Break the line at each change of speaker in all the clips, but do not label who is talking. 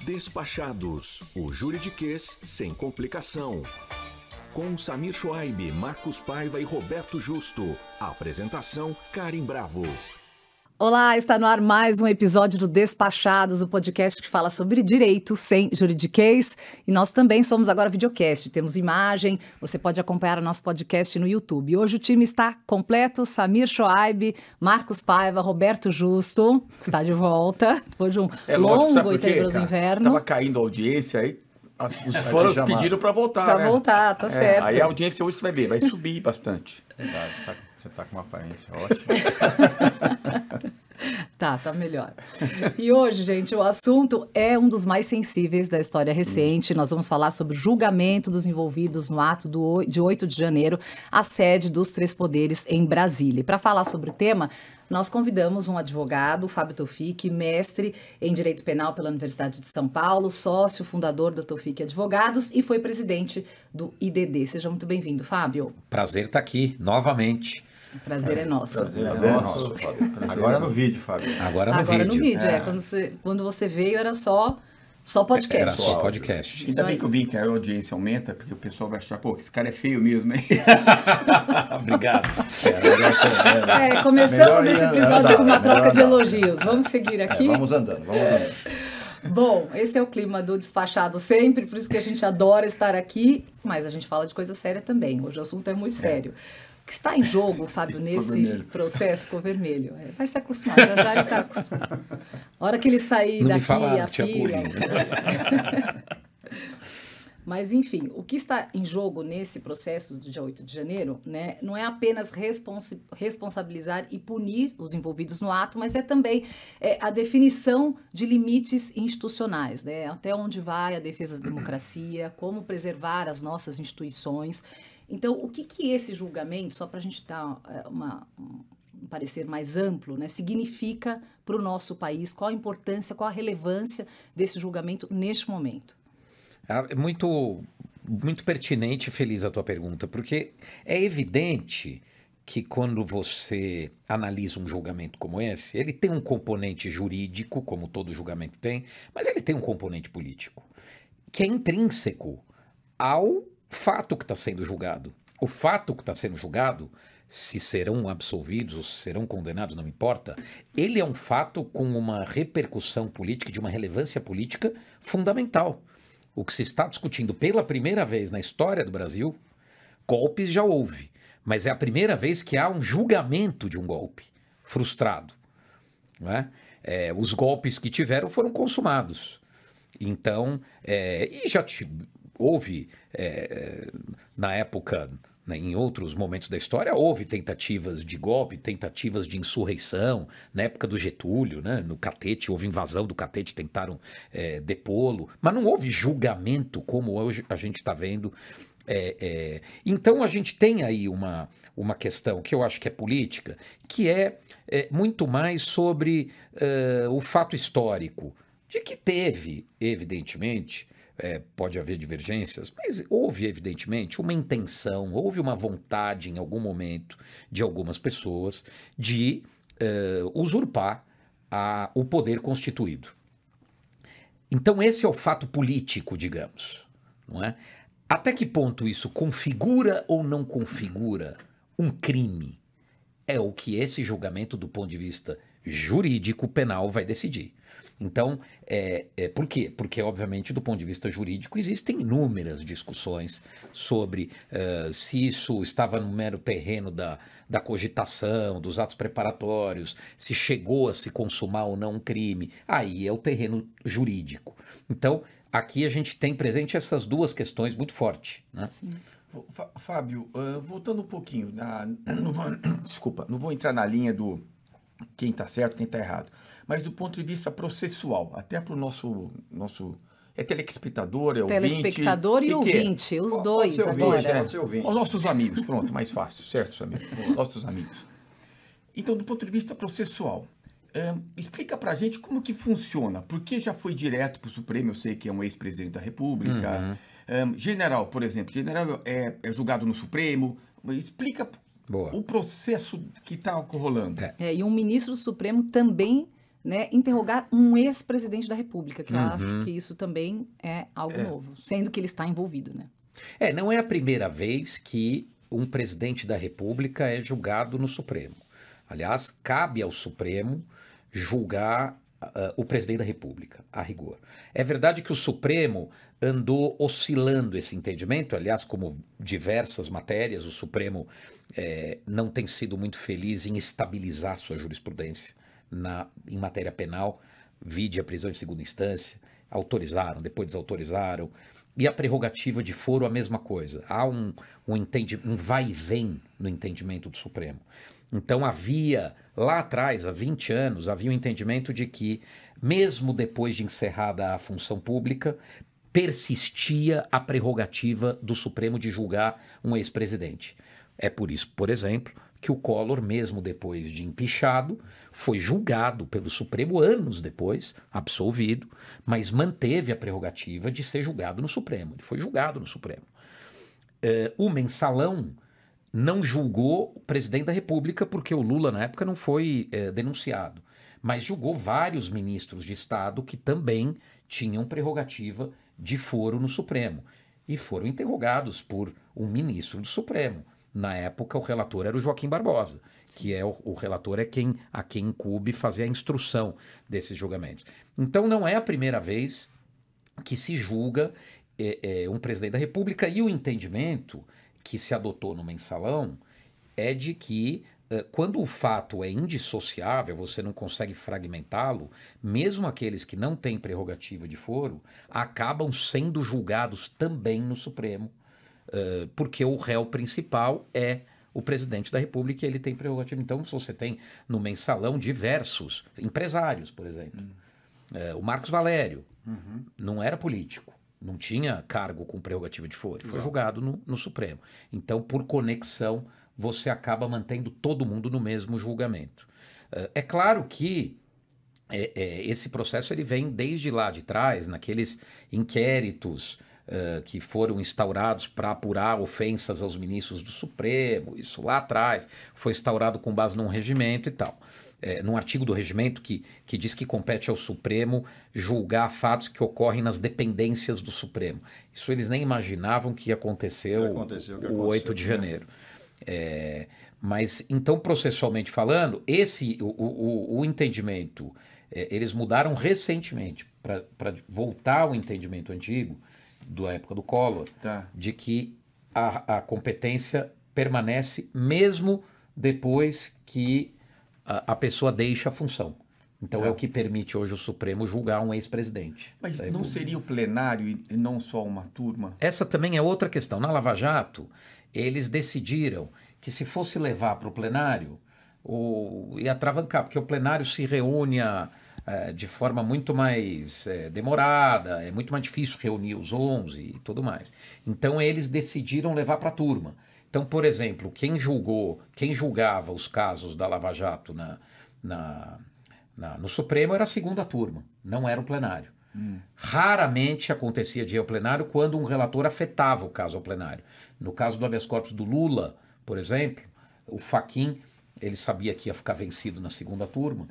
Despachados, o juridiquês sem complicação. Com Samir Shoaib, Marcos Paiva e Roberto Justo. Apresentação, Karim Bravo.
Olá, está no ar mais um episódio do Despachados, o podcast que fala sobre direito sem juridiquês. E nós também somos agora videocast, temos imagem, você pode acompanhar o nosso podcast no YouTube. Hoje o time está completo, Samir Shoaib, Marcos Paiva, Roberto Justo, está de volta, depois de um longo e tenebroso inverno.
Tava caindo a audiência aí. Os fãs pediram para voltar, né?
Para voltar, tá certo.
Aí a audiência hoje você vai ver, vai subir bastante.
Verdade, você tá com uma aparência ótima.
Tá melhor. E hoje, gente, o assunto é um dos mais sensíveis da história recente. Nós vamos falar sobre o julgamento dos envolvidos no ato de 8 de janeiro, a sede dos Três Poderes em Brasília. E para falar sobre o tema, nós convidamos um advogado, Fábio Taufik, mestre em Direito Penal pela Universidade de São Paulo, sócio fundador da Taufik Advogados e foi presidente do IDD. Seja muito bem-vindo, Fábio.
Prazer estar aqui, novamente.
O prazer é nosso.
Prazer é nosso, Fábio. Agora no vídeo, Fábio.
Agora no
vídeo. Quando você veio era só podcast.
Era só podcast.
Ainda bem que eu vi que a audiência aumenta, porque o pessoal vai achar, pô, esse cara é feio mesmo, hein?
Obrigado.
Começamos esse episódio com uma troca de elogios. Vamos seguir aqui?
Vamos andando.
Bom, esse é o clima do Despachado sempre, por isso que a gente adora estar aqui, mas a gente fala de coisa séria também. Hoje o assunto é muito sério. O que está em jogo, Fábio, nesse processo? Ficou vermelho. Vai se acostumar, já ele está acostumado. A hora que ele sair
não
daqui, a
fila...
Mas, enfim, o que está em jogo nesse processo do dia 8 de janeiro, né, não é apenas responsabilizar e punir os envolvidos no ato, mas é também a definição de limites institucionais, né, até onde vai a defesa da democracia, como preservar as nossas instituições. Então, o que esse julgamento, só para a gente dar um parecer mais amplo, né, significa para o nosso país? Qual a importância, qual a relevância desse julgamento neste momento?
É muito pertinente e feliz a tua pergunta, porque é evidente que quando você analisa um julgamento como esse, ele tem um componente jurídico, como todo julgamento tem, mas ele tem um componente político, que é intrínseco ao fato que está sendo julgado. O fato que está sendo julgado, se serão absolvidos ou se serão condenados, não importa, ele é um fato com uma repercussão política, de uma relevância política fundamental. O que se está discutindo pela primeira vez na história do Brasil, golpes já houve, mas é a primeira vez que há um julgamento de um golpe frustrado. Não é? Os golpes que tiveram foram consumados. Então, e já houve, na época, né, em outros momentos da história, houve tentativas de golpe, tentativas de insurreição, na época do Getúlio, né, no Catete, houve invasão do Catete, tentaram depô-lo, mas não houve julgamento como hoje a gente está vendo. Então a gente tem aí uma questão que eu acho que é política, que é muito mais sobre o fato histórico, de que teve, evidentemente, pode haver divergências, mas houve, evidentemente, uma intenção, houve uma vontade em algum momento de algumas pessoas de usurpar o poder constituído. Então esse é o fato político, digamos, não é? Até que ponto isso configura ou não configura um crime? É o que esse julgamento, do ponto de vista jurídico penal, vai decidir. Então, por quê? Porque, obviamente, do ponto de vista jurídico, existem inúmeras discussões sobre se isso estava no mero terreno da cogitação, dos atos preparatórios, se chegou a se consumar ou não um crime. Aí é o terreno jurídico. Então, aqui a gente tem presente essas duas questões muito fortes, né?
Sim.
Fábio, voltando um pouquinho, desculpa, não vou entrar na linha do quem está certo, quem está errado, mas do ponto de vista processual, até para o nosso telespectador,
Telespectador e ouvinte, os dois agora.
Os nossos amigos, pronto, mais fácil, certo, Samir? Nossos amigos. Então, do ponto de vista processual, explica pra gente como que funciona, porque já foi direto para o Supremo, eu sei que é um ex-presidente da República, general, por exemplo, general é julgado no Supremo, explica o processo que está rolando.
E um ministro do Supremo também né, interrogar um ex-presidente da República, que eu acho que isso também é algo novo, sendo que ele está envolvido, né?
Não é a primeira vez que um presidente da República é julgado no Supremo. Aliás, cabe ao Supremo julgar o presidente da República, a rigor. É verdade que o Supremo andou oscilando esse entendimento, aliás, como diversas matérias, o Supremo não tem sido muito feliz em estabilizar sua jurisprudência em matéria penal, vide a prisão em segunda instância, autorizaram, depois desautorizaram, e a prerrogativa de foro a mesma coisa. Há um vai e vem no entendimento do Supremo. Então havia, lá atrás, há 20 anos, havia um entendimento de que, mesmo depois de encerrada a função pública, persistia a prerrogativa do Supremo de julgar um ex-presidente. É por isso, por exemplo, que o Collor, mesmo depois de empichado, foi julgado pelo Supremo anos depois, absolvido, mas manteve a prerrogativa de ser julgado no Supremo. Ele foi julgado no Supremo. O Mensalão não julgou o presidente da República porque o Lula, na época, não foi denunciado, mas julgou vários ministros de Estado que também tinham prerrogativa de foro no Supremo e foram interrogados por um ministro do Supremo. Na época, o relator era o Joaquim Barbosa, que é o relator a quem incumbe fazer a instrução desses julgamentos. Então, não é a primeira vez que se julga um presidente da República, e o entendimento que se adotou no Mensalão é de que, quando o fato é indissociável, você não consegue fragmentá-lo, mesmo aqueles que não têm prerrogativa de foro, acabam sendo julgados também no Supremo, porque o réu principal é o presidente da República e ele tem prerrogativa. Então, se você tem no Mensalão diversos empresários, por exemplo, o Marcos Valério não era político, não tinha cargo com prerrogativa de foro, foi julgado no Supremo. Então, por conexão, você acaba mantendo todo mundo no mesmo julgamento. É claro que esse processo ele vem desde lá de trás, naqueles inquéritos que foram instaurados para apurar ofensas aos ministros do Supremo, isso lá atrás, foi instaurado com base num regimento e tal. Num artigo do regimento que diz que compete ao Supremo julgar fatos que ocorrem nas dependências do Supremo. Isso eles nem imaginavam que ia acontecer o 8 de janeiro. Mas, então, processualmente falando, o entendimento, eles mudaram recentemente para voltar ao entendimento antigo, da época do Collor, de que a competência permanece mesmo depois que a pessoa deixa a função. Então é o que permite hoje o Supremo julgar um ex-presidente.
Mas não seria o plenário e não só uma turma?
Essa também é outra questão. Na Lava Jato, eles decidiram que se fosse levar para o plenário, ia atravancar, porque o plenário se reúne de forma muito mais demorada, é muito mais difícil reunir os 11 e tudo mais. Então eles decidiram levar para a turma. Então, por exemplo, quem julgava os casos da Lava Jato no Supremo era a segunda turma, não era o plenário. Raramente acontecia de ir ao plenário quando um relator afetava o caso ao plenário. No caso do habeas corpus do Lula, por exemplo, o Fachin, ele sabia que ia ficar vencido na segunda turma,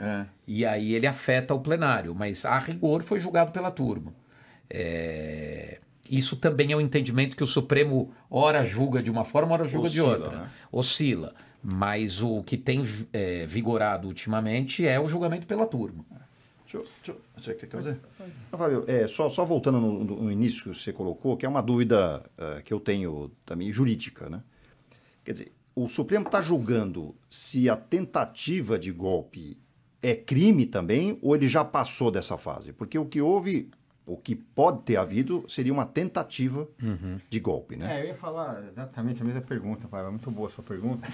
e aí ele afeta o plenário, mas a rigor foi julgado pela turma. Isso também é um entendimento que o Supremo ora julga de uma forma, ora julga de outra. Né? Oscila. Mas o que tem vigorado ultimamente é o julgamento pela turma.
Você quer fazer? Fábio, só voltando no início que você colocou, que é uma dúvida que eu tenho também jurídica, né? Quer dizer, o Supremo está julgando se a tentativa de golpe é crime também ou ele já passou dessa fase? Porque o que pode ter havido seria uma tentativa de golpe, né?
Eu ia falar exatamente a mesma pergunta, Fábio. É muito boa a sua pergunta.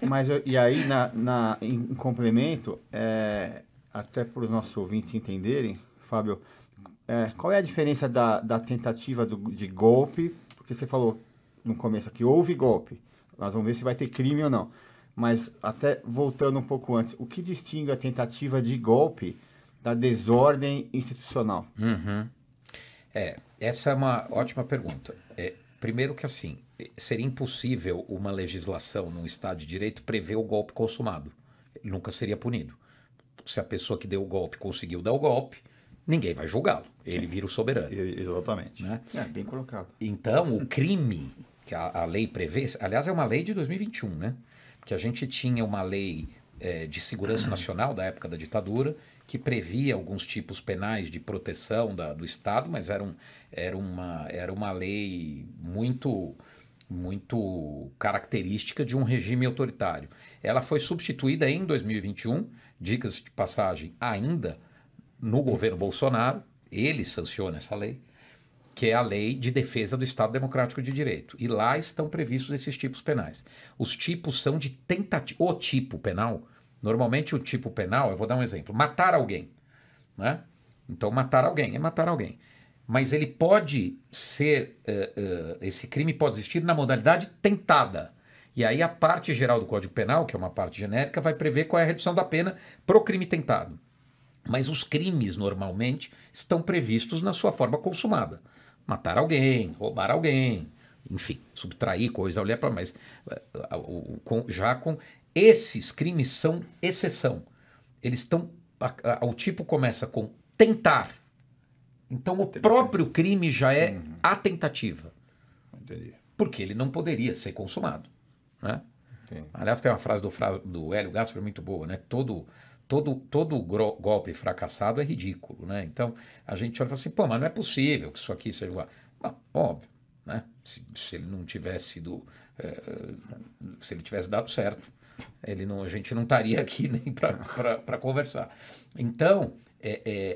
Mas, e aí, em complemento, até para os nossos ouvintes entenderem, Fábio, qual é a diferença da tentativa de golpe? Porque você falou no começo aqui, houve golpe. Nós vamos ver se vai ter crime ou não. Mas, até voltando um pouco antes, o que distingue a tentativa de golpe da desordem institucional?
Essa é uma ótima pergunta. Primeiro que assim, seria impossível uma legislação num Estado de Direito prever o golpe consumado. Ele nunca seria punido. lógico, se a pessoa que deu o golpe conseguiu dar o golpe, ninguém vai julgá-lo. Ele vira o soberano.
Exatamente.
Né?
Bem colocado.
Então, o crime que a lei prevê, aliás, é uma lei de 2021, né? Porque a gente tinha uma lei de segurança nacional da época da ditadura que previa alguns tipos penais de proteção do Estado, mas era uma lei muito característica de um regime autoritário. Ela foi substituída em 2021, dicas de passagem, ainda no governo Bolsonaro, ele sanciona essa lei, que é a Lei de Defesa do Estado Democrático de Direito. E lá estão previstos esses tipos penais. Os tipos são de tentativa. O tipo penal, normalmente o tipo penal, eu vou dar um exemplo, matar alguém. Né? Então, matar alguém é matar alguém. Mas ele pode ser, esse crime pode existir na modalidade tentada. E aí a parte geral do Código Penal, que é uma parte genérica, vai prever qual é a redução da pena pro crime tentado. Mas os crimes, normalmente, estão previstos na sua forma consumada. Matar alguém, roubar alguém, enfim, subtrair coisa, olhar para mais. Já com esses crimes são exceção. Eles estão. O tipo começa com tentar. Então o próprio crime já é a tentativa.
Entendi.
Porque ele não poderia ser consumado. Né? Aliás, tem uma frase do Hélio Gaspar muito boa, né? Todo golpe fracassado é ridículo, né? Então, a gente olha e fala assim, pô, mas não é possível que isso aqui seja... Não, óbvio, né? Se ele não tivesse sido... se ele tivesse dado certo, a gente não estaria aqui nem para conversar. Então,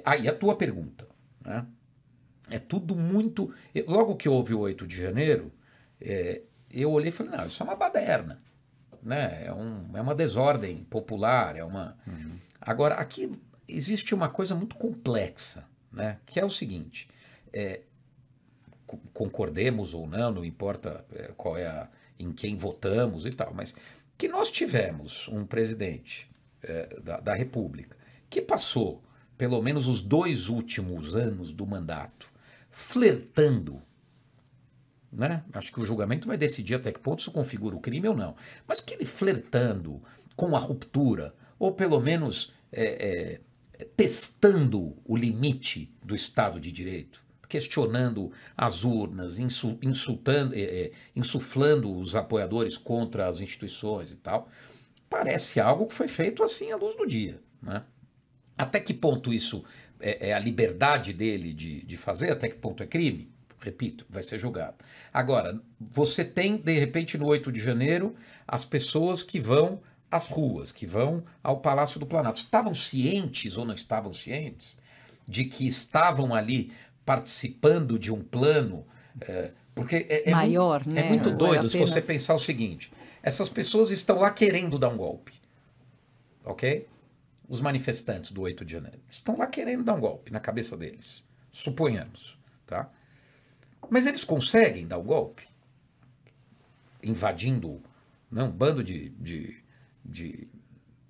aí a tua pergunta, né? É tudo muito... Logo que houve o 8 de janeiro, eu olhei e falei, não, isso é uma baderna. Né? É uma desordem popular, Agora, aqui existe uma coisa muito complexa, né? Que é o seguinte, concordemos ou não importa qual é em quem votamos e tal, mas que nós tivemos um presidente da República que passou pelo menos os 2 últimos anos do mandato flertando, né? Acho que o julgamento vai decidir até que ponto isso configura o crime ou não. Mas que ele flertando com a ruptura, ou pelo menos testando o limite do Estado de Direito, questionando as urnas, insuflando os apoiadores contra as instituições e tal, parece algo que foi feito assim à luz do dia. Né? Até que ponto isso é a liberdade dele de fazer, até que ponto é crime? Repito, vai ser julgado. Agora, você tem, de repente, no 8 de janeiro, as pessoas que vão às ruas, que vão ao Palácio do Planalto. Estavam cientes ou não estavam cientes de que estavam ali participando de um plano? Porque
maior, né?
É muito doido se
apenas...
você pensar o seguinte. Essas pessoas estão lá querendo dar um golpe. Ok? Os manifestantes do 8 de janeiro estão lá querendo dar um golpe na cabeça deles. Suponhamos, tá? Mas eles conseguem dar o golpe, invadindo um bando de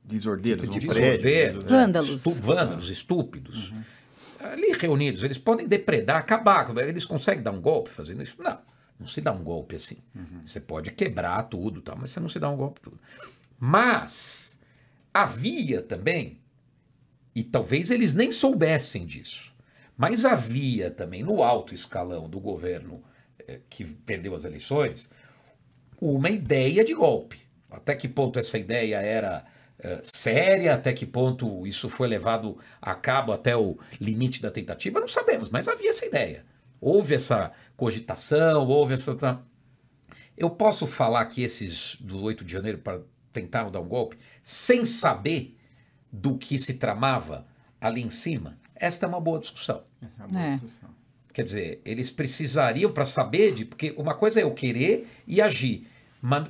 desordeiros,
vândalos,
estúpidos, ali reunidos. Eles podem depredar, acabar. Eles conseguem dar um golpe fazendo isso? Não se dá um golpe assim. Você pode quebrar tudo, mas você não se dá um golpe tudo. Mas havia também, e talvez eles nem soubessem disso, mas havia também no alto escalão do governo que perdeu as eleições uma ideia de golpe. Até que ponto essa ideia era séria, até que ponto isso foi levado a cabo até o limite da tentativa, não sabemos, mas havia essa ideia. Houve essa cogitação, houve essa... Eu posso falar que esses do 8 de janeiro tentaram dar um golpe sem saber do que se tramava ali em cima? Esta é uma boa discussão. Quer dizer, eles precisariam para saber porque uma coisa é eu querer e agir, mas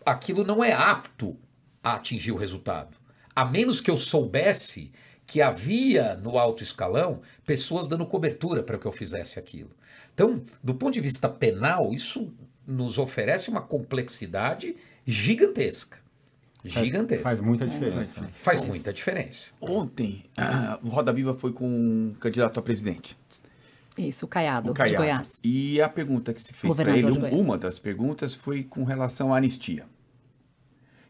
aquilo não é apto a atingir o resultado. A menos que eu soubesse que havia no alto escalão pessoas dando cobertura para que eu fizesse aquilo. Então, do ponto de vista penal, isso nos oferece uma complexidade gigantesca.
Faz muita diferença.
Faz muita diferença.
Ontem, o Roda Viva foi com um candidato a presidente.
Isso, o Caiado, de Goiás.
E a pergunta que se fez para ele, uma das perguntas foi com relação à anistia.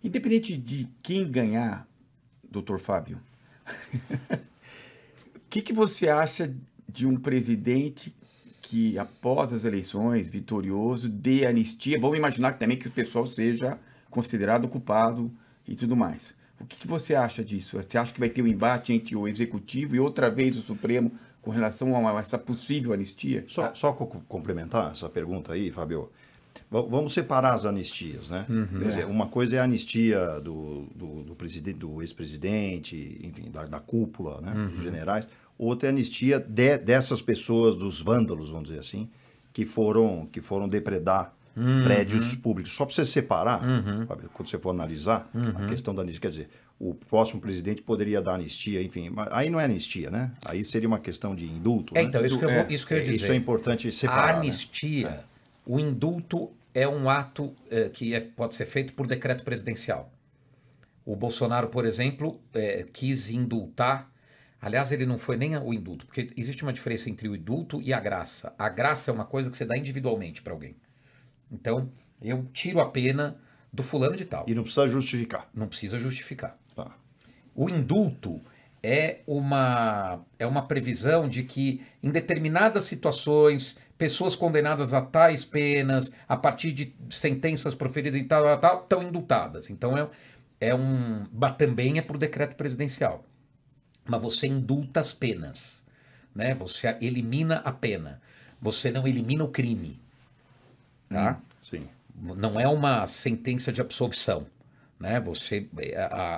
Independente de quem ganhar, doutor Fábio, O que você acha de um presidente que, após as eleições, vitorioso, dê anistia? Vamos imaginar também que o pessoal seja considerado culpado e tudo mais. O que você acha disso? Você acha que vai ter um embate entre o Executivo e outra vez o Supremo com relação a essa possível anistia?
Só complementar essa pergunta aí, Fábio. Vamos separar as anistias, né? Quer dizer, uma coisa é a anistia do ex-presidente, enfim, da cúpula, né? Dos generais. Outra é a anistia dessas pessoas, dos vândalos, vamos dizer assim, que foram depredar prédios públicos. Só para você separar, Fábio, quando você for analisar a questão da anistia, quer dizer, o próximo presidente poderia dar anistia, enfim, mas aí não é anistia, né? Aí seria uma questão de indulto. Né?
Então, isso que eu ia dizer.
Isso é importante separar.
A anistia, o indulto é um ato que pode ser feito por decreto presidencial. O Bolsonaro, por exemplo, quis indultar. Aliás, ele não foi nem o indulto, porque existe uma diferença entre o indulto e a graça. A graça é uma coisa que você dá individualmente para alguém. Então, eu tiro a pena do fulano de tal.
E não precisa justificar.
Não precisa justificar.
Tá.
O indulto é uma previsão de que, em determinadas situações, pessoas condenadas a tais penas, a partir de sentenças proferidas e tal, estão indultadas. Então, também é por decreto presidencial. Mas você indulta as penas, né? Você elimina a pena. Você não elimina o crime, tá?
Sim.
Não é uma sentença de absolvição, né?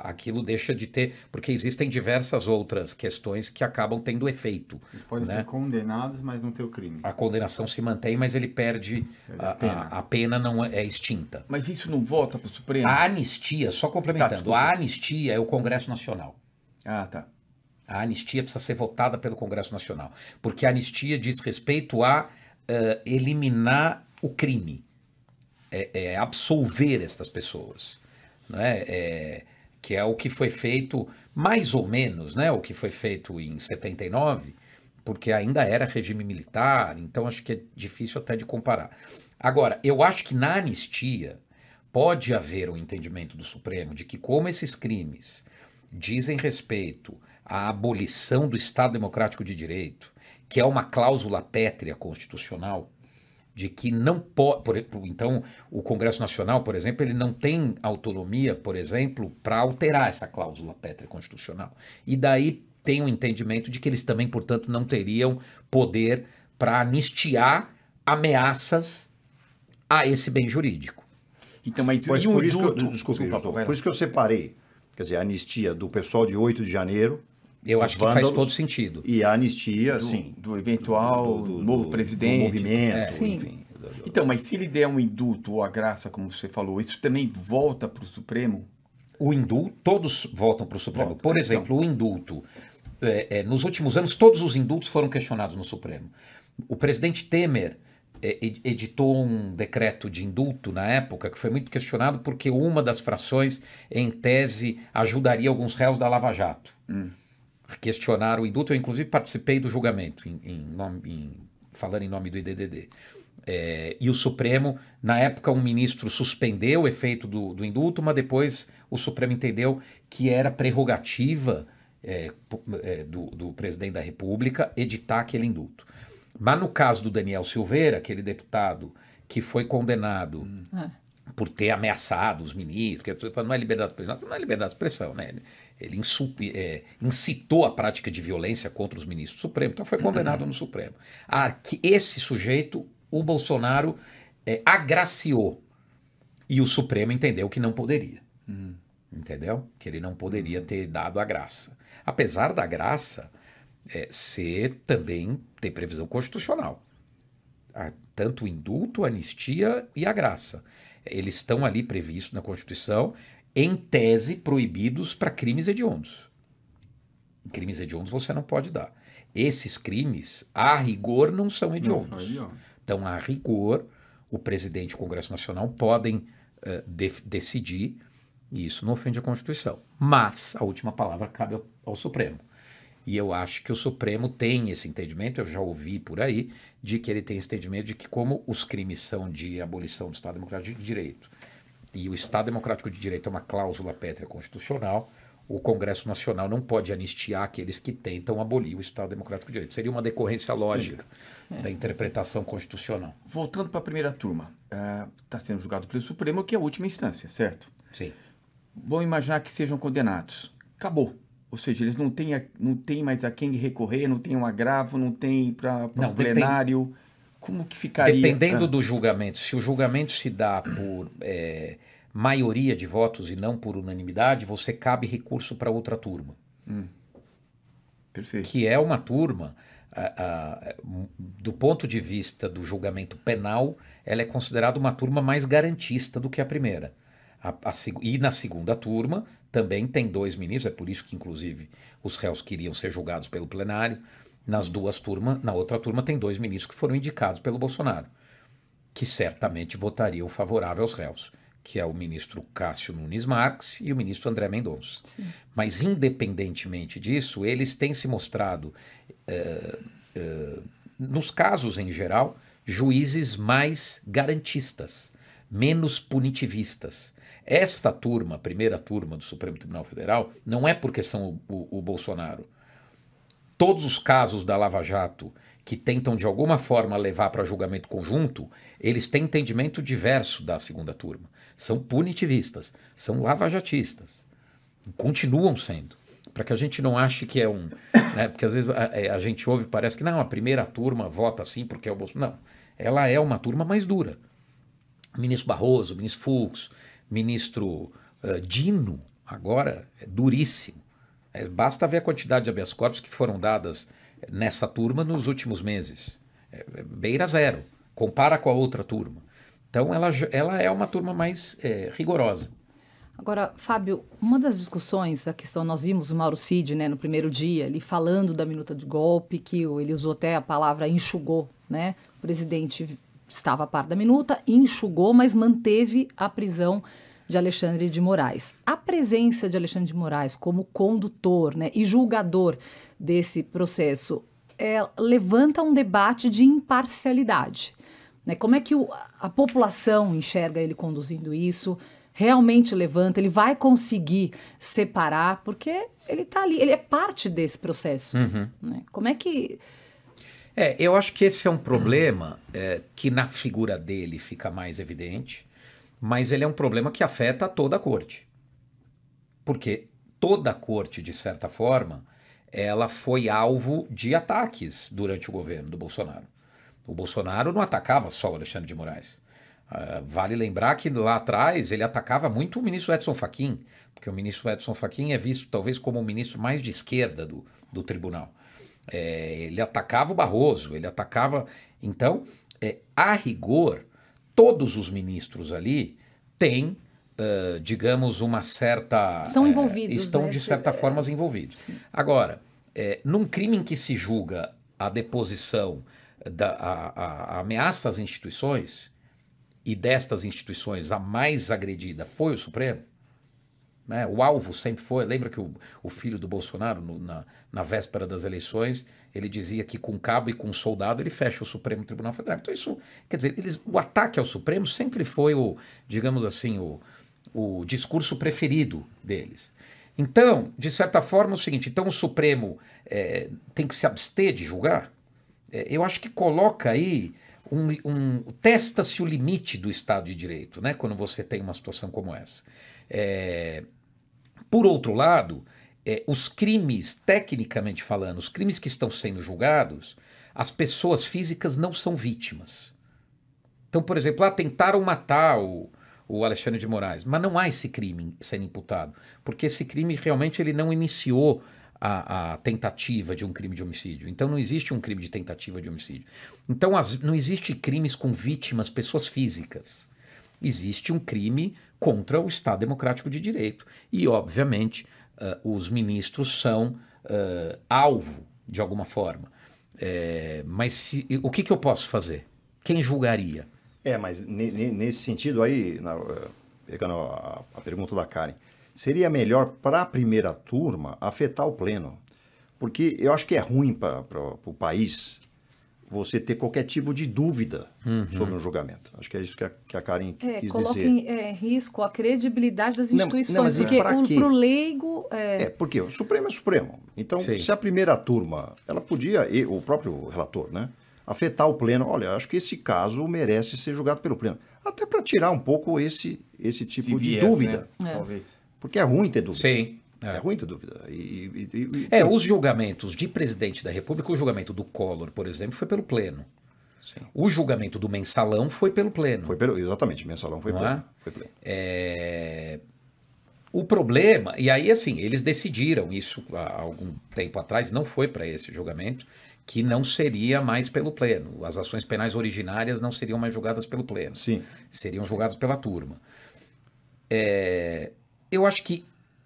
Aquilo deixa de ter, porque existem diversas outras questões que acabam tendo efeito.
Eles podem
né?
ser condenados, mas não ter o crime.
A condenação se mantém, mas ele perde a pena não é extinta.
Mas isso não volta para o Supremo?
A anistia, só complementando,
desculpa.
a anistia é o Congresso Nacional.
Ah, tá.
A anistia precisa ser votada pelo Congresso Nacional, porque a anistia diz respeito a eliminar o crime, absolver estas pessoas, né? Que é o que foi feito, mais ou menos, né? O que foi feito em 79, porque ainda era regime militar, então acho que é difícil até de comparar. Agora, eu acho que na anistia pode haver um entendimento do Supremo de que, como esses crimes dizem respeito à abolição do Estado Democrático de Direito, que é uma cláusula pétrea constitucional, de que não pode... Então, o Congresso Nacional, por exemplo, ele não tem autonomia, por exemplo, para alterar essa cláusula pétrea constitucional. E daí tem um entendimento de que eles também, portanto, não teriam poder para anistiar ameaças a esse bem jurídico.
Então, mas
Por isso que eu separei, quer dizer, a anistia do pessoal de 8 de janeiro.
Eu acho que faz todo sentido.
E a anistia,
do eventual novo presidente.
Do movimento,
Sim.
enfim.
Então, mas se ele der um indulto ou a graça, como você falou, isso também volta para o Supremo?
O indulto, todos voltam para o Supremo.
Volta.
Por exemplo, o indulto, nos últimos anos, todos os indultos foram questionados no Supremo. O presidente Temer editou um decreto de indulto na época que foi muito questionado porque uma das frações, em tese, ajudaria alguns réus da Lava Jato. Questionaram o indulto, eu inclusive participei do julgamento, falando em nome do IDDD. E o Supremo, na época, um ministro suspendeu o efeito do indulto, mas depois o Supremo entendeu que era prerrogativa do presidente da República editar aquele indulto. Mas no caso do Daniel Silveira, aquele deputado que foi condenado por ter ameaçado os ministros, que não é liberdade de expressão, não é liberdade de expressão, né? Ele incitou a prática de violência contra os ministros do Supremo, então foi condenado no Supremo. Esse sujeito, o Bolsonaro, agraciou, e o Supremo entendeu que não poderia. Entendeu? Que ele não poderia ter dado a graça. Apesar da graça ser também ter previsão constitucional. Tanto o indulto, a anistia e a graça. Eles estão ali previstos na Constituição, em tese proibidos para crimes hediondos. Crimes hediondos você não pode dar. Esses crimes, a rigor, não são hediondos. Então, a rigor, o presidente e o Congresso Nacional podem decidir, e isso não ofende a Constituição. Mas a última palavra cabe ao Supremo. E eu acho que o Supremo tem esse entendimento, eu já ouvi por aí, de que ele tem esse entendimento de que, como os crimes são de abolição do Estado Democrático de Direito, e o Estado Democrático de Direito é uma cláusula pétrea constitucional, o Congresso Nacional não pode anistiar aqueles que tentam abolir o Estado Democrático de Direito. Seria uma decorrência lógica da interpretação constitucional.
Voltando para a primeira turma, está sendo julgado pelo Supremo, que é a última instância, certo?
Sim.
Vamos imaginar que sejam condenados. Acabou. Ou seja, eles não têm mais a quem recorrer, não tem um agravo, não tem para o plenário. Como que ficaria?
Dependendo do julgamento. Se o julgamento se dá por maioria de votos e não por unanimidade, você cabe recurso para outra turma.
Perfeito.
Que é uma turma, do ponto de vista do julgamento penal, ela é considerada uma turma mais garantista do que a primeira. E na segunda turma também tem 2 ministros, é por isso que, inclusive, os réus queriam ser julgados pelo plenário. Nas duas turmas, na outra turma, tem 2 ministros que foram indicados pelo Bolsonaro, que certamente votariam favorável aos réus, que é o ministro Cássio Nunes Marques e o ministro André Mendonça. Sim. Mas, independentemente disso, eles têm se mostrado, nos casos em geral, juízes mais garantistas, menos punitivistas. Esta turma, a primeira turma do Supremo Tribunal Federal, não é porque são o Bolsonaro. Todos os casos da Lava Jato que tentam de alguma forma levar para julgamento conjunto, eles têm entendimento diverso da segunda turma. São punitivistas, são lavajatistas. Continuam sendo. Para que a gente não ache que é um... Né, porque às vezes a gente ouve e parece que não, a primeira turma vota assim porque é o Bolsonaro. Não, ela é uma turma mais dura. O ministro Barroso, o ministro Fux, ministro Dino, agora é duríssimo. Basta ver a quantidade de habeas corpus que foram dadas nessa turma nos últimos meses. Beira zero. Compara com a outra turma. Então, ela é uma turma mais rigorosa.
Agora, Fábio, uma das discussões, a questão, nós vimos o Mauro Cid, né, no primeiro dia, ele falando da minuta de golpe, que ele usou até a palavra enxugou, né? O presidente estava a par da minuta, enxugou, mas manteve a prisão de Alexandre de Moraes. A presença de Alexandre de Moraes como condutor, né, e julgador desse processo levanta um debate de imparcialidade. Né? Como é que a população enxerga ele conduzindo isso? Realmente levanta? Ele vai conseguir separar? Porque ele está ali, ele é parte desse processo. Né? Como é que...
eu acho que esse é um problema que na figura dele fica mais evidente, mas ele é um problema que afeta toda a corte. Porque toda a corte, de certa forma, ela foi alvo de ataques durante o governo do Bolsonaro. O Bolsonaro não atacava só o Alexandre de Moraes. Vale lembrar que lá atrás ele atacava muito o ministro Edson Fachin, porque o ministro Edson Fachin é visto talvez como o ministro mais de esquerda do tribunal. Ele atacava o Barroso, ele atacava... Então, a rigor, todos os ministros ali têm, digamos, uma certa...
São envolvidos.
Estão,
né?
de certa forma, envolvidos. Sim. Agora, num crime em que se julga a deposição, a ameaça às instituições, e destas instituições a mais agredida foi o Supremo, né? O alvo sempre foi... Lembra que o filho do Bolsonaro, na véspera das eleições, ele dizia que com cabo e com soldado ele fecha o Supremo Tribunal Federal. Então isso, quer dizer, o ataque ao Supremo sempre foi digamos assim, o discurso preferido deles. Então, de certa forma, é o seguinte, então o Supremo tem que se abster de julgar? Eu acho que coloca aí, testa-se o limite do Estado de Direito, né, quando você tem uma situação como essa. Por outro lado, os crimes, tecnicamente falando, os crimes que estão sendo julgados, as pessoas físicas não são vítimas. Então, por exemplo, tentaram matar o Alexandre de Moraes, mas não há esse crime sendo imputado, porque esse crime realmente ele não iniciou a tentativa de um crime de homicídio. Então não existe um crime de tentativa de homicídio. Então não existe crimes com vítimas, pessoas físicas. Existe um crime contra o Estado Democrático de Direito. E, obviamente, os ministros são alvo, de alguma forma. Mas o que eu posso fazer? Quem julgaria?
Mas nesse sentido aí, pegando a pergunta da Karen, seria melhor para a primeira turma afetar o pleno. Porque eu acho que é ruim para o país você ter qualquer tipo de dúvida sobre um julgamento. Acho que é isso que a Karen quis
coloca
dizer.
em risco a credibilidade das instituições,
mas
porque
pra quê?
para o leigo...
Porque o Supremo é Supremo. Então,
Sim.
se a primeira turma, ela podia, e o próprio relator, né, afetar o pleno. Olha, acho que esse caso merece ser julgado pelo pleno. Até para tirar um pouco esse tipo
Esse
de
viés,
dúvida.
né? Talvez.
Porque é ruim ter dúvida.
Sim.
É ruim ter dúvida.
Os julgamentos de presidente da República, o julgamento do Collor, por exemplo, foi pelo pleno.
Sim.
O julgamento do mensalão foi pelo pleno.
Exatamente, mensalão foi
Não
pleno.
é?
Foi pleno.
O problema, e aí assim, eles decidiram isso há algum tempo atrás, não foi para esse julgamento, que não seria mais pelo pleno. As ações penais originárias não seriam mais julgadas pelo pleno.
Sim.
Seriam julgadas pela turma. Eu acho que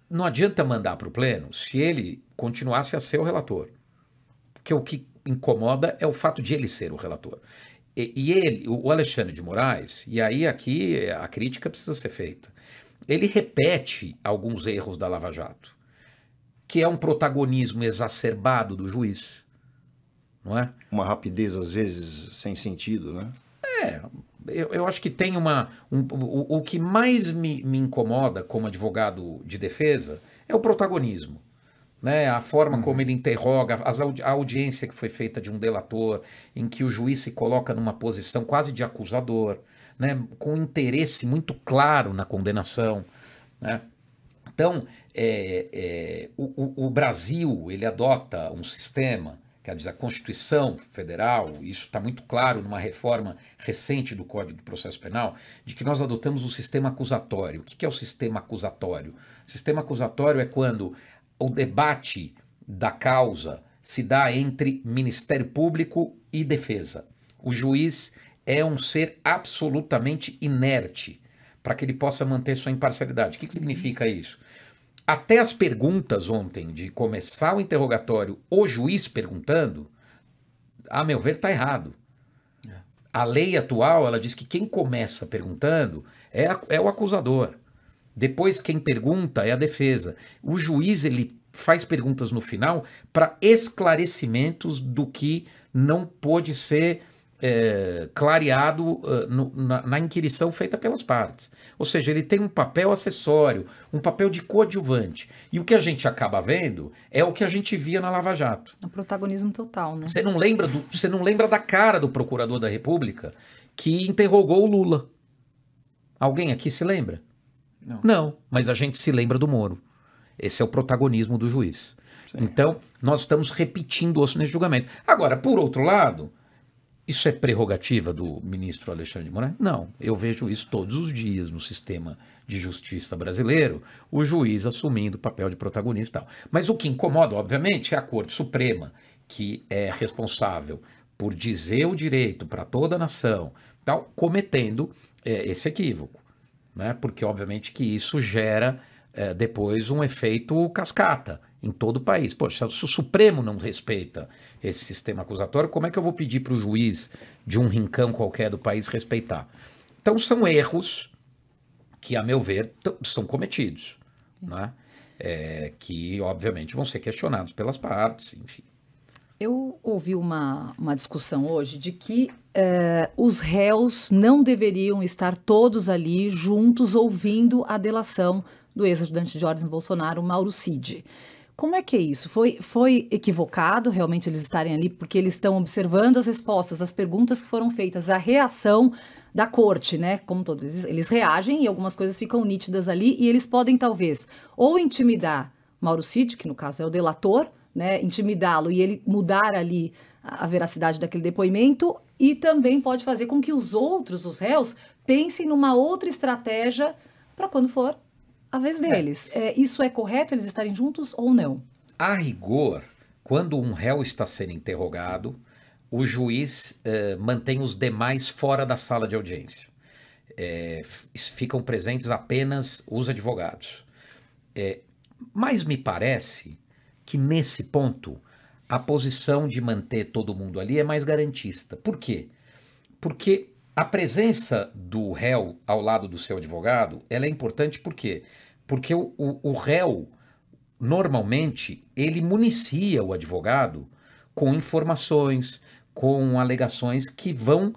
não adianta mandar para o pleno se ele continuasse a ser o relator. Porque o que incomoda é o fato de ele ser o relator. E ele, o Alexandre de Moraes, e aí aqui a crítica precisa ser feita, ele repete alguns erros da Lava Jato, que é um protagonismo exacerbado do juiz, não é?
Uma rapidez, às vezes, sem sentido, né?
Eu acho que tem o que mais me incomoda como advogado de defesa é o protagonismo. Né? A forma como ele interroga, a audiência que foi feita de um delator, em que o juiz se coloca numa posição quase de acusador, né? Com interesse muito claro na condenação. Né? Então, o Brasil ele adota um sistema, quer dizer, a Constituição Federal, isso está muito claro numa reforma recente do Código de Processo Penal, de que nós adotamos o sistema acusatório. O que é o sistema acusatório? O sistema acusatório é quando o debate da causa se dá entre Ministério Público e defesa. O juiz é um ser absolutamente inerte para que ele possa manter sua imparcialidade. O que significa isso? Até as perguntas ontem, de começar o interrogatório, o juiz perguntando, a meu ver, está errado. A lei atual, ela diz que quem começa perguntando é o acusador. Depois, quem pergunta é a defesa. O juiz, ele faz perguntas no final para esclarecimentos do que não pôde ser clareado na inquirição feita pelas partes. Ou seja, ele tem um papel acessório, um papel de coadjuvante. E o que a gente acaba vendo é o que a gente via na Lava Jato.
É um protagonismo total, né?
Você não lembra da cara do procurador da República que interrogou o Lula? Alguém aqui se lembra? Não, mas a gente se lembra do Moro. Esse é o protagonismo do juiz. Sim. Então, nós estamos repetindo osso nesse julgamento. Agora, por outro lado, isso é prerrogativa do ministro Alexandre de Moraes? Não, eu vejo isso todos os dias no sistema de justiça brasileiro, o juiz assumindo o papel de protagonista e tal. Mas o que incomoda, obviamente, é a Corte Suprema, que é responsável por dizer o direito para toda a nação, tal, cometendo esse equívoco. Né? Porque, obviamente, que isso gera depois um efeito cascata em todo o país. Poxa, se o Supremo não respeita esse sistema acusatório, como é que eu vou pedir para o juiz de um rincão qualquer do país respeitar? Então, são erros que, a meu ver, são cometidos, né? Que, obviamente, vão ser questionados pelas partes, enfim.
Eu ouvi uma discussão hoje de que os réus não deveriam estar todos ali juntos ouvindo a delação do ex-ajudante de Jorge Bolsonaro, Mauro Cid. Como é que é isso? Foi equivocado realmente eles estarem ali porque eles estão observando as respostas, as perguntas que foram feitas, a reação da corte, né? Como todos eles reagem e algumas coisas ficam nítidas ali e eles podem talvez ou intimidar Mauro Cid, que no caso é o delator, né? Intimidá-lo e ele mudar ali a veracidade daquele depoimento e também pode fazer com que os réus, pensem numa outra estratégia para quando for a vez deles. Isso é correto, eles estarem juntos ou não?
A rigor, quando um réu está sendo interrogado, o juiz mantém os demais fora da sala de audiência. Ficam presentes apenas os advogados. Mas me parece que nesse ponto a posição de manter todo mundo ali é mais garantista. Por quê? Porque a presença do réu ao lado do seu advogado, ela é importante por quê? Porque o réu, normalmente, ele municia o advogado com informações, com alegações que vão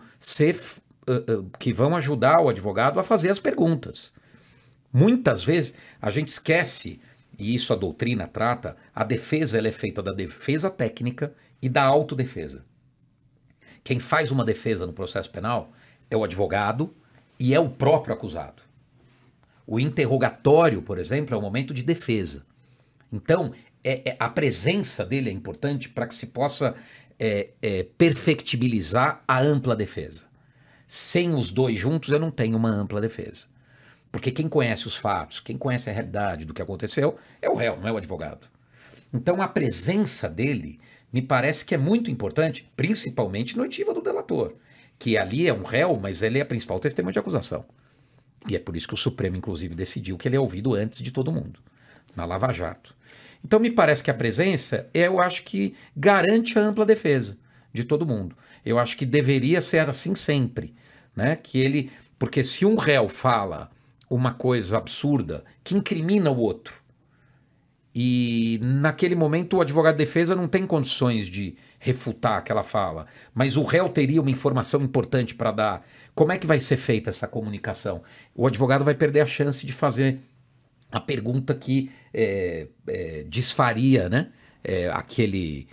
que vão ajudar o advogado a fazer as perguntas. Muitas vezes a gente esquece, e isso a doutrina trata, a defesa ela é feita da defesa técnica e da autodefesa. Quem faz uma defesa no processo penal é o advogado e é o próprio acusado. O interrogatório, por exemplo, é o momento de defesa. Então, a presença dele é importante para que se possa perfectibilizar a ampla defesa. Sem os dois juntos, eu não tenho uma ampla defesa. Porque quem conhece os fatos, quem conhece a realidade do que aconteceu, é o réu, não é o advogado. Então, a presença dele me parece que é muito importante, principalmente no oitiva do delator, que ali é um réu, mas ele é a principal testemunha de acusação. E é por isso que o Supremo, inclusive, decidiu que ele é ouvido antes de todo mundo, na Lava Jato. Então, me parece que a presença, eu acho que garante a ampla defesa de todo mundo. Eu acho que deveria ser assim sempre, né? Porque se um réu fala uma coisa absurda que incrimina o outro, e naquele momento o advogado de defesa não tem condições de refutar aquela fala, mas o réu teria uma informação importante para dar. Como é que vai ser feita essa comunicação? O advogado vai perder a chance de fazer a pergunta que desfaria, né? Aquele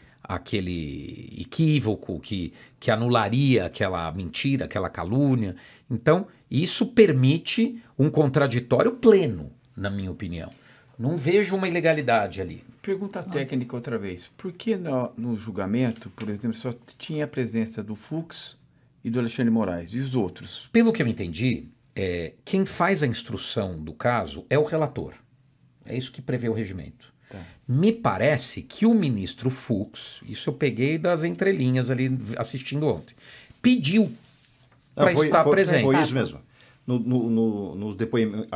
equívoco, que anularia aquela mentira, aquela calúnia. Então, isso permite um contraditório pleno, na minha opinião. Não vejo uma ilegalidade ali.
Pergunta técnica outra vez. Por que no julgamento, por exemplo, só tinha a presença do Fux e do Alexandre de Moraes? E os outros?
Pelo que eu entendi, quem faz a instrução do caso é o relator. É isso que prevê o regimento. Tá. Me parece que o ministro Fux, isso eu peguei das entrelinhas ali assistindo ontem, pediu para estar presente.
Foi isso mesmo.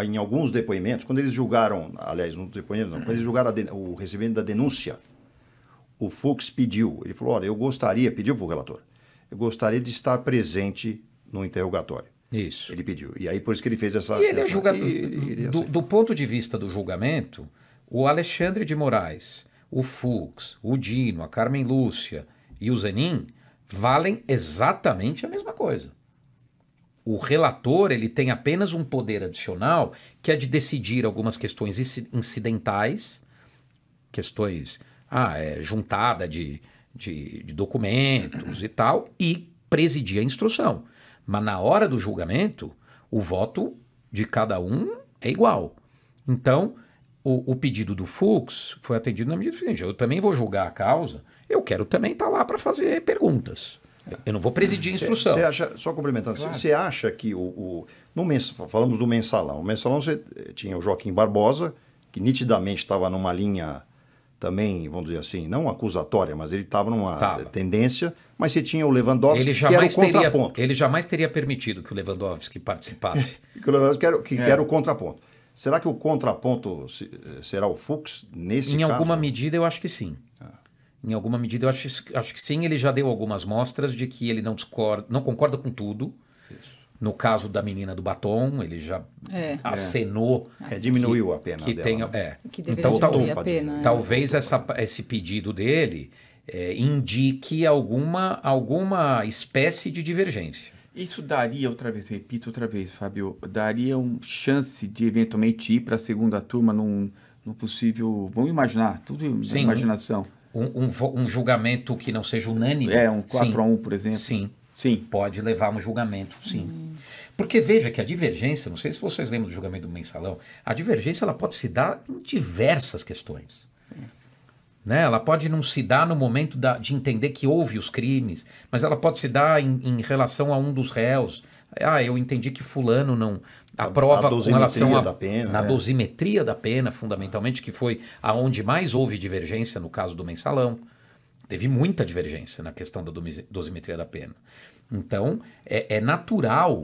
Em alguns depoimentos, quando eles julgaram, aliás, no depoimento não, quando eles julgaram o recebimento da denúncia, o Fux pediu, ele falou, olha, pediu para o relator, eu gostaria de estar presente no interrogatório.
Isso.
Ele pediu. E aí por isso que ele fez essa...
E ele é julgado, do ponto de vista do julgamento, o Alexandre de Moraes, o Fux, o Dino, a Carmen Lúcia e o Zenin valem exatamente a mesma coisa. O relator ele tem apenas um poder adicional, que é de decidir algumas questões incidentais, questões, juntada de documentos e tal, e presidir a instrução. Mas na hora do julgamento, o voto de cada um é igual. Então, o pedido do Fux foi atendido na medida seguinte: eu também vou julgar a causa, eu quero também estar lá para fazer perguntas. Eu não vou presidir a instrução.
Você acha, só complementando, claro. Você acha que falamos do Mensalão. O Mensalão você tinha o Joaquim Barbosa, que nitidamente estava numa linha também, vamos dizer assim, não acusatória, mas ele estava numa tendência, mas você tinha o Lewandowski, que era o contraponto.
Ele jamais teria permitido que o Lewandowski participasse.
Que o Lewandowski era o contraponto. Será que o contraponto será o Fux nesse caso?
Em alguma medida, eu acho que sim. Em alguma medida, eu acho que sim. Ele já deu algumas mostras de que ele não concorda com tudo. Isso. No caso da menina do batom, ele já acenou.
Diminuiu a pena dela.
Que deveria diminuir a pena.
Talvez esse pedido dele indique alguma espécie de divergência.
Isso daria, repito outra vez, Fábio, daria chance de eventualmente ir para a segunda turma num possível... Vamos imaginar, tudo na imaginação.
Um julgamento que não seja unânime.
Um 4-1, por exemplo.
Sim. Pode levar a um julgamento, sim. Porque veja que a divergência, não sei se vocês lembram do julgamento do Mensalão, a divergência ela pode se dar em diversas questões. Né? Ela pode não se dar no momento de entender que houve os crimes, mas ela pode se dar em relação a um dos réus. Eu entendi que fulano não... A prova com relação na dosimetria da pena, fundamentalmente, que foi aonde mais houve divergência no caso do Mensalão. Teve muita divergência na questão da dosimetria da pena. Então, é natural.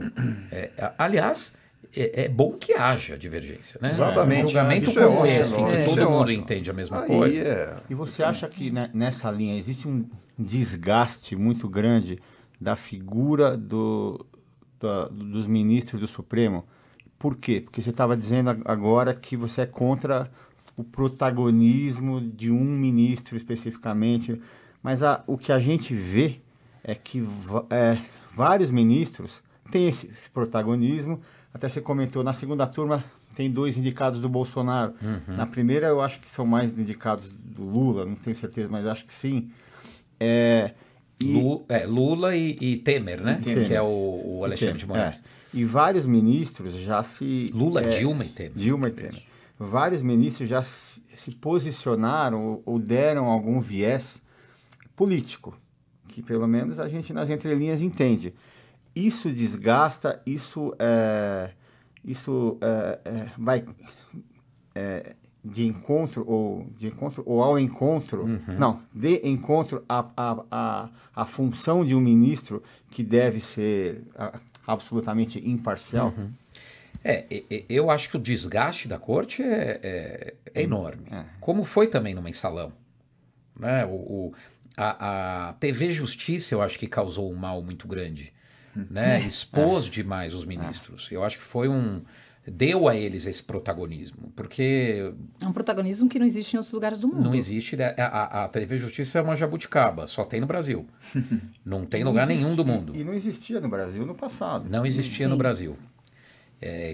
Aliás, é bom que haja divergência. Né?
Exatamente.
Um julgamento como esse, em que todo mundo entende a mesma coisa.
E você acha que nessa linha existe um desgaste muito grande da figura dos ministros do Supremo? Por quê? Porque você estava dizendo agora que você é contra o protagonismo de um ministro especificamente, mas o que a gente vê é que vários ministros têm esse protagonismo. Até você comentou, na segunda turma tem 2 indicados do Bolsonaro. Na primeira eu acho que são mais indicados do Lula, não tenho certeza, mas acho que sim.
Lula e Temer, né?
Temer.
Que é o Alexandre de Moraes.
E vários ministros já se...
Lula, Dilma e Temer.
Dilma e Temer. Vários ministros já se posicionaram ou deram algum viés político, que pelo menos a gente nas entrelinhas entende. Isso desgasta, isso vai de encontro ou ao encontro, não, de encontro à função de um ministro que deve ser absolutamente imparcial.
Eu acho que o desgaste da corte é enorme, como foi também no Mensalão, né? A TV Justiça eu acho que causou um mal muito grande, né? Expôs demais os ministros. Eu acho que foi deu a eles esse protagonismo, porque...
É um protagonismo que não existe em outros lugares do mundo.
Não existe, a TV Justiça é uma jabuticaba, só tem no Brasil. Não tem lugar nenhum do mundo.
E não existia no Brasil no passado.
Não existia no Brasil.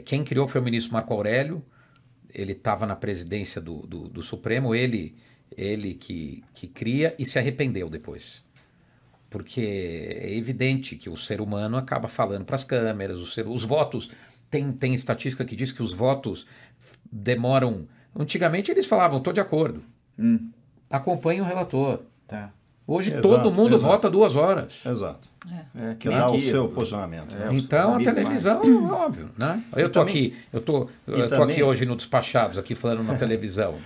Quem criou foi o ministro Marco Aurélio, ele estava na presidência do Supremo, ele que cria e se arrependeu depois. Porque é evidente que o ser humano acaba falando para as câmeras, os votos... Tem estatística que diz que os votos demoram... Antigamente eles falavam, estou de acordo. Acompanhe o relator.
Tá.
Hoje todo mundo
exato.
vota 2 horas.
Exato.
Que
Dá o
aqui,
seu posicionamento.
Então a
amigo
televisão, óbvio, né? Eu tô
também-
aqui hoje no Despachados, aqui falando na televisão.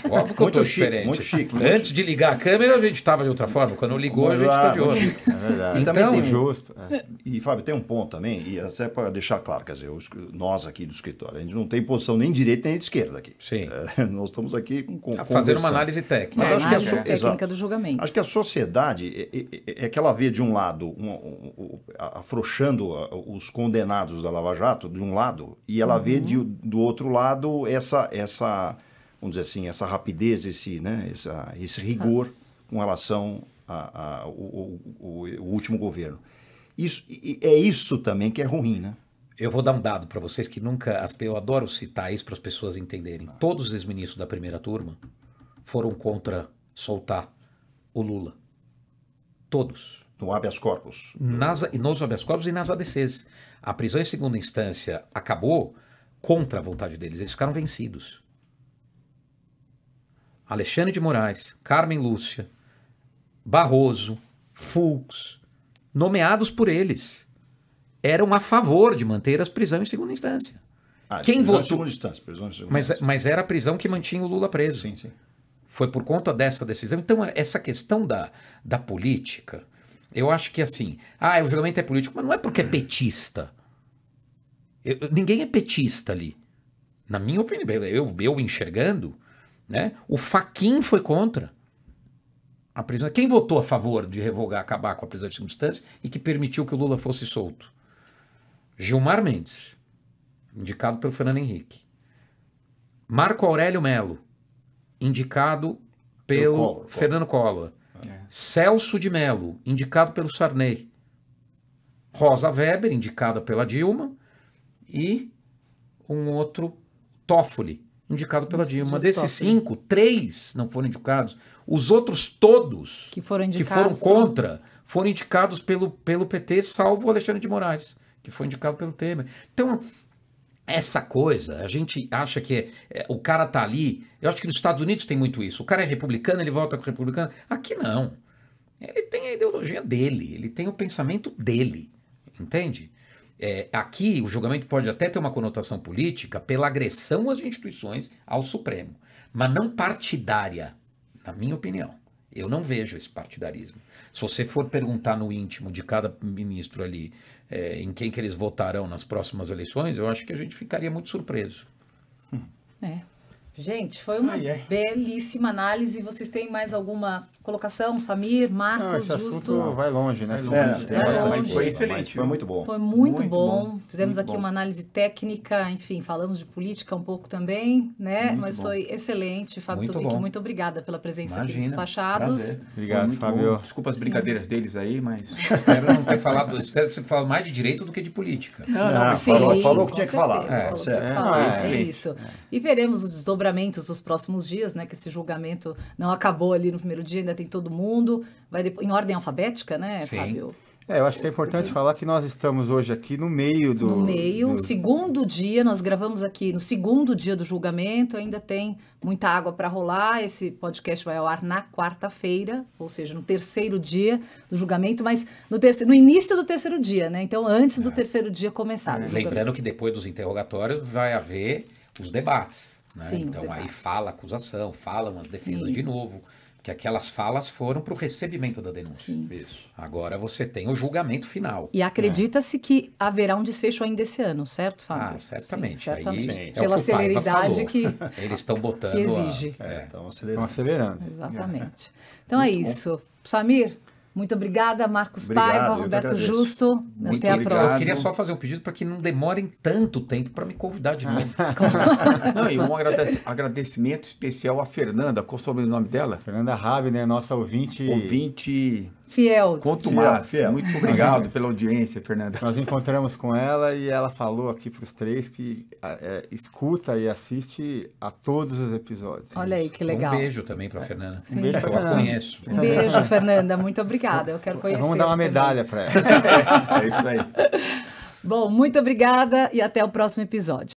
Óbvio que eu tô
Muito chique,
diferente.
muito chique.
Antes de ligar a câmera, a gente estava de outra forma. Quando ligou, a gente tá de outra.
É verdade.
E também
Então,
tem
Justo.
E, Fábio, tem um ponto também, e até para deixar claro, quer dizer, nós aqui do escritório, a gente não tem posição nem de direita nem de esquerda aqui.
Sim.
Nós estamos aqui
Fazendo uma
conversando.
análise técnica.
Mas acho que
Análise técnica
exato.
do julgamento.
Acho que a sociedade é que ela vê de um lado afrouxando os condenados da Lava Jato, de um lado, e ela vê do outro lado essa vamos dizer assim, essa rapidez, esse rigor com relação ao último governo. Isso também que é ruim, né?
Eu vou dar um dado para vocês que nunca... Eu adoro citar isso para as pessoas entenderem. Todos os ex-ministros da primeira turma foram contra soltar o Lula. Todos.
No habeas corpus.
Nos habeas corpus e nas ADCs. A prisão em segunda instância acabou contra a vontade deles. Eles ficaram vencidos. Alexandre de Moraes, Carmen Lúcia, Barroso, Fux, nomeados por eles, eram a favor de manter as prisões em segunda instância. Quem
prisão
votou?
em segunda instância, prisão em segunda instância.
Mas era a prisão que mantinha o Lula preso.
Sim, sim.
Foi por conta dessa decisão. Então, essa questão da política, eu acho que assim, o julgamento é político, mas não é porque é petista. Ninguém é petista ali. Na minha opinião, eu enxergando, né, o Fachin foi contra a prisão. Quem votou a favor de revogar, acabar com a prisão de segunda instância e que permitiu que o Lula fosse solto? Gilmar Mendes, indicado pelo Fernando Henrique. Marco Aurélio Melo, indicado pelo Fernando Collor. Celso de Mello, indicado pelo Sarney. Rosa Weber, indicada pela Dilma. E um outro, Toffoli, indicado pela Dilma. Desses 5, 3 não foram indicados. Os outros todos
que foram
contra foram indicados pelo PT, salvo o Alexandre de Moraes, que foi indicado pelo Temer. Então, essa coisa, a gente acha que o cara tá ali... Eu acho que nos Estados Unidos tem muito isso. O cara é republicano, ele vota com o republicano. Aqui não. Ele tem a ideologia dele, ele tem o pensamento dele, entende? Aqui o julgamento pode até ter uma conotação política pela agressão às instituições, ao Supremo, mas não partidária, na minha opinião. Eu não vejo esse partidarismo. Se você for perguntar no íntimo de cada ministro ali em quem que eles votarão nas próximas eleições, eu acho que a gente ficaria muito surpreso.
A Gente, foi uma belíssima análise. Vocês têm mais alguma colocação? Samir,
Não,
Marcos,
esse
Justo?
assunto vai longe, né?
Tem bastante
longe.
coisa,
Excelente,
mas foi muito bom.
Foi muito bom.
bom.
Fizemos
Muito
aqui
bom.
uma análise técnica, enfim, falamos de política um pouco também, né?
Muito
Mas
bom.
foi excelente. Fábio
Muito
Tuvic,
bom.
muito obrigada pela presença aqui
Imagina,
no Despachados.
Prazer.
Obrigado,
Foi muito
Fábio.
bom. Desculpa as brincadeiras deles aí, mas...
Espero não ter falado, espero que você fale mais de direito do que de política.
Não,
Sim,
falou o que
com
tinha que
certeza,
falar.
falou o que
Certo.
tinha que falar, é
excelente.
isso. E veremos os desdobramentos dos próximos dias, né? Que esse julgamento não acabou ali no primeiro dia, ainda tem todo mundo. Vai em ordem alfabética, né,
Sim.
Fábio?
Eu acho que é importante falar que nós estamos hoje aqui no meio do...
No meio,
do-
segundo dia, nós gravamos aqui no segundo dia do julgamento, ainda tem muita água para rolar. Esse podcast vai ao ar na quarta-feira, ou seja, no terceiro dia do julgamento, mas no início do terceiro dia, né? Então, antes do terceiro dia começar. o julgamento.
Lembrando que depois dos interrogatórios vai haver os debates. Né?
Sim, os
Então aí
debates.
fala a acusação, falam as defesas
Sim.
de novo. Porque aquelas falas foram para o recebimento da denúncia.
Sim.
Isso.
Agora você tem o julgamento final.
E acredita-se que haverá um desfecho ainda esse ano, certo, Fábio?
Ah, certamente.
Sim, certamente.
Aí é o
Pela
que o Paiva
celeridade
falou.
que
Eles estão botando
que exige.
Então,
Estão
acelerando.
acelerando.
Exatamente. Então é isso. Samir, muito obrigada. Marcos
Obrigado,
Paiva,
eu que
Roberto
agradeço.
Justo.
Muito
Até a
obrigado.
Eu
próxima.
queria só fazer um pedido para que não demorem tanto tempo para me convidar de novo.
Não, e um agradecimento especial à Fernanda. Qual foi o nome dela?
Fernanda Rabner, nossa ouvinte.
Ouvinte
Fiel.
contumaz.
Fiel.
Muito obrigado pela audiência, Fernanda.
Nós encontramos com ela e ela falou aqui para os três que escuta e assiste a todos os episódios.
Olha aí que legal.
Um beijo também para Fernanda.
Sim.
Um beijo pra
Eu a
Fernanda.
conheço.
Um beijo, Fernanda. Muito obrigada. Eu quero conhecer.
Vamos dar uma medalha para ela.
É isso aí.
Bom, muito obrigada e até o próximo episódio.